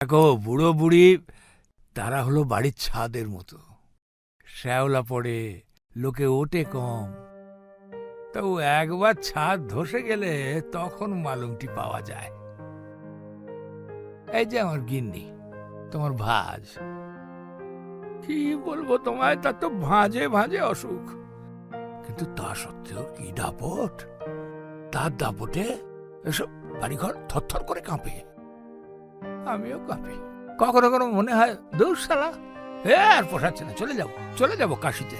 দেখো, বুড়ো বুড়ি তারা হলো বাড়ির ছাদের মতো, শ্যাওলা পড়ে, লোকে ওঠে কম। তাও একবার ছাদ ধসে গেলে তখন মালুমটি পাওয়া যায়। এই যে আমার গিন্নি, তোমার ভাজ, কি বলবো তোমায়, তার তো ভাঁজে ভাঁজে অসুখ, কিন্তু তা সত্ত্বেও কি দাপট! তার দাপটে এসব বাড়িঘর থরথর করে কাঁপে, আমিও কাঁপি। কখনো কখনো মনে হয়, দূর শালা, আর পোষাচ্ছে না, চলে যাবো কাশিতে।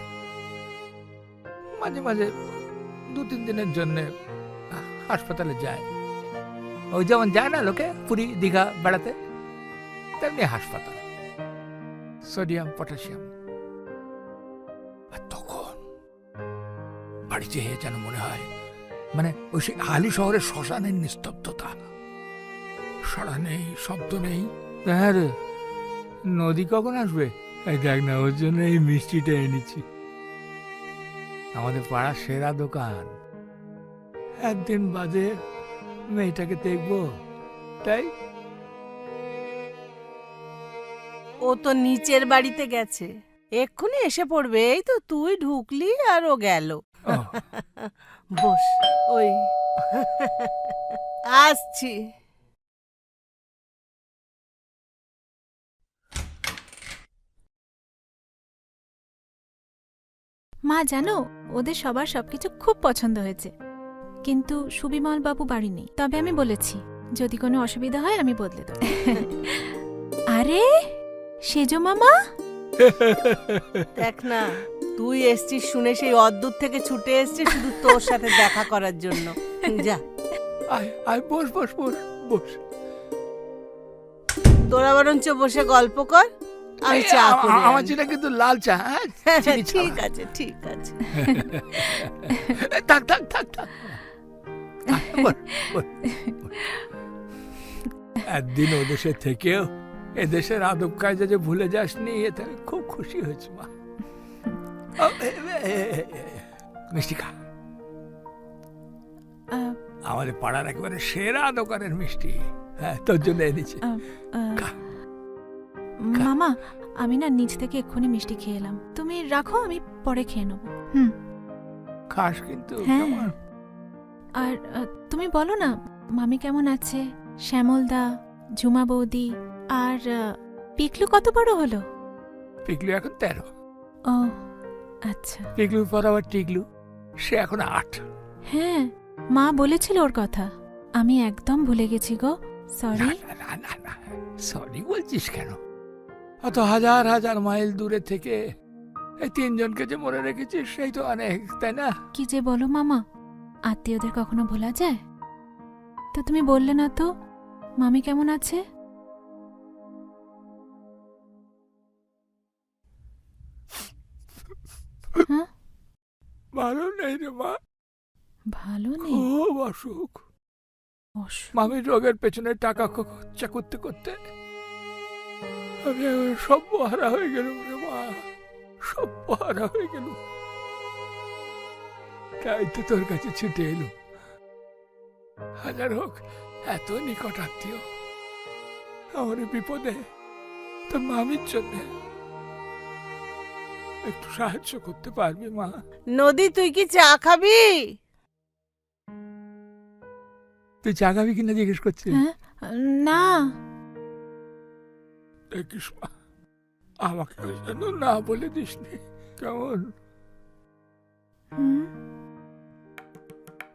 মাঝে মাঝে 2-3 দিনের জন্য হাসপাতালে যায়, ওই যেমন যায় না লোকে পুরী দীঘা বেড়াতে, তেমনি হাসপাতাল, সোডিয়াম পটাশিয়াম। আর তখন বাড়িতে যেন মনে হয় মানে ওই সেই হালি শহরের শ্মশানের নিস্তব্ধতা, সাড়া নেই, শব্দ নেই। হ্যাঁ রে, নদী কখন আসবে? দেখ না, ওর জন্য এই মিষ্টিটা এনেছি, আমাদের পাড়ার সেরা দোকান। একদিন বাদে মেয়েটাকে দেখবো, তাই। ও তো নিচের বাড়িতে গেছে, এক্ষুনি এসে পড়বে। এই তো তুই ঢুকলি আর ও গেল। বস, ওই আসছি। মা জানো, ওদের সবার সবকিছু খুব পছন্দ হয়েছে, কিন্তু সুবিমল বাবু বাড়ি নেই। তবে আমি বলেছি যদি কোনো অসুবিধা হয় আমি বদলে দেব। আরে সেজো মামা, দেখ না, তুই এসছিস শুনে সেই অদ্দূর থেকে ছুটে এসছিস শুধু তোর সাথে দেখা করার জন্য। যা, আয় বস বস বস বস। তোরা বরঞ্চ বসে গল্প কর, আমি চা করে আমার আনি। যেটা কিন্তু লাল চা। চিনি ছাড়া। ঠিক আছে, ঠিক আছে। থাক থাক থাক থাক। বস, বস, বস। একদিন ও দেশে থেকেও এদেশের আদব কায়দা যে ভুলে যাসনি, এতে আমি খুব খুশি হয়েছি মা। মিষ্টি খা, আমাদের পাড়ার একেবারে সেরা দোকানের মিষ্টি। হ্যাঁ, তোর জন্য এনেছি। খা। মামা আমি না নিচ থেকে এক্ষুনি মিষ্টি খেয়ে এলাম, তুমি রাখো, আমি পরে খেয়ে নেবো। খাস কিন্তু হ্যাঁ। কেমন? আর তুমি বলো না মামি কেমন আছে, শ্যামলদা, ঝুমা বৌদি, আর পিকলু কত বড় হলো? পিকলু এখন 13। ও আচ্ছা। পিকলুর পর আবার টিকলু, সে এখন 8। হ্যাঁ, মা বলেছিল ওর কথা, আমি একদম ভুলে গেছি গো, সরি। না, সরি বলছিস কেন? অত হাজার হাজার মাইল দূরে থেকে এই 3 জনকে যে মনে রেখেছিস, সেই তো অনেক, তাই না? কি যে বলো মামা, আত্মীয়দের কখনো ভোলা যায়? তো তুমি বললে না তো মামি কেমন আছে? হ্যাঁ, ভালো নেই রে মা, ভালো নেই? খুব অসুখ। অসুখ? মামির রোগের পেছনে টাকা খরচা করতে করতে আমি এখন সর্বহারা হয়ে গেলুম রে মা, সর্বহারা হয়ে গেলুম। তাই তো তোর কাছে ছুটে এলুম। হাজার হোক এত নিকট আত্মীয়, আমার এই বিপদে তোর মামির জন্য একটু সাহায্য করতে পারবি মা? নদী, তুই কি চা খাবি? তুই চা খাবি কিনা জিজ্ঞেস করছিস? হ্যাঁ, না। দেখিস মা, আমাকে যেন না বলে দিসনি, কেমন?